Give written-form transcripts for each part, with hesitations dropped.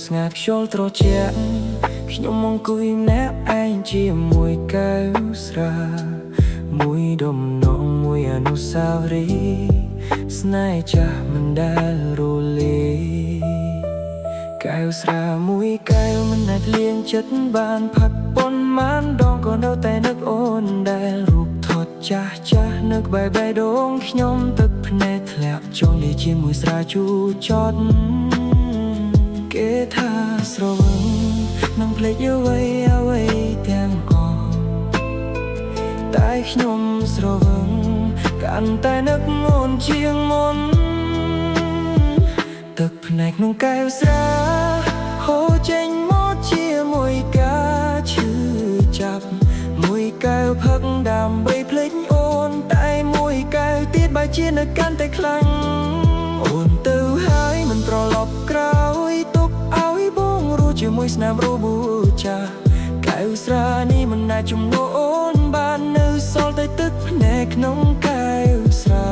ស្ងាត់ខ្យល់ត្រជាក់ខ្ញុំមកអង្គុយម្នាក់ឯងជាមួយកែវស្រាមួយដំណងមួយអនុស្សាវរីយ៍ស្នេហ៍ចាស់មិនដែលរលាយកែវស្រាមួយកែវមិនអាចលៀងចិត្តបានផាត់ប៉ុន្មានដងក៏នៅតែនឹកអូនដែលរូបថតចាស់ចាស់នឹកបែបដងខ្ញុំទឹកភ្នែកធ្លាក់ចុះលាជាមួយស្រាជូរចត់គេថាស្រវឹងនឹងភ្លេចអ្វីអ្វីទាំងអស់តែខ្ញុំស្រវឹងកាន់តែនឹកអូនជាងមុនទឹកភ្នែកក្នុងកែវស្រាហូរចេញមកជាមួយការឈឺចាប់មួយកែវផឹកដើម្បីភ្លេចអូនតែមួយកែវទៀតបែរជានៅកាន់តែខ្លាំងអូនទៅហើយមិនត្រឡប់ក្រោយទុកឲ្យបងរស់ជាមួយស្នាមរបួសចាស់កែវស្រានេះមិនអាចជំនួសអូនបាននៅសល់តែទឹកភ្នែកក្នុងកែវស្រា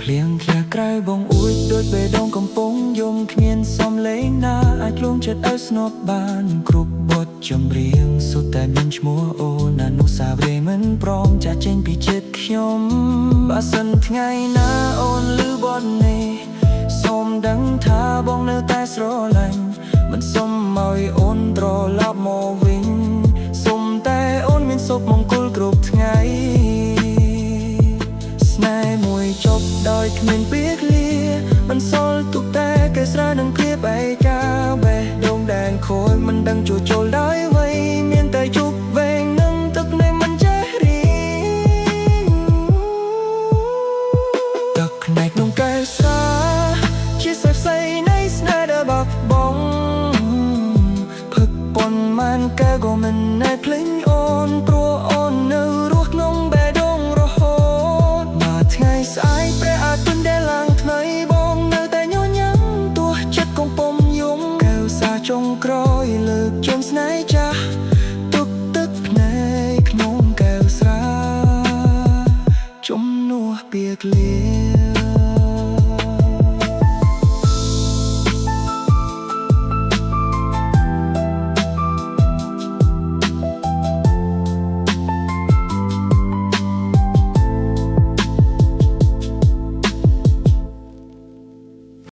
ភ្លៀងធ្លាក់ក្រៅបងអួយដូចបេះដូងកំពុងយំគ្មានសំឡេងណាអាចលងចិត្តឲ្យស្នប់បានគ្រប់បទចម្រៀងសុទ្ធតែមានឈ្មោះអូនអនុស្សាវរីយ៍មិនព្រមចាស់ចេញពីចិត្តខ្ញុំបើសិនថ្ងៃណាអូនឮបទនេះសូមដឹងថាបងនៅតែស្រឡាញ់មិនសុំឲ្យអូនត្រឡប់មកវិញសុំតែអូនមានសុខមង្គលគ្រប់ថ្ងៃស្នេហ៍មួយចប់ដោយគ្មានពេលលាមិនសល់ទុកតែកែវស្រានឹងភាពឯកាបេះដូងដែលខូចមិនដឹងជួចូលដោយអ្វីមានតែជប់វែងនឹងទឹកនៃមិនចេះរីទឹកភ្នែកក្នុងកែវស្រាជាសរសៃនៃស្នេហ៍ដែលបាក់បង់ផឹកប៉ុន្មានកែវក៏មិនអាចភ្លេច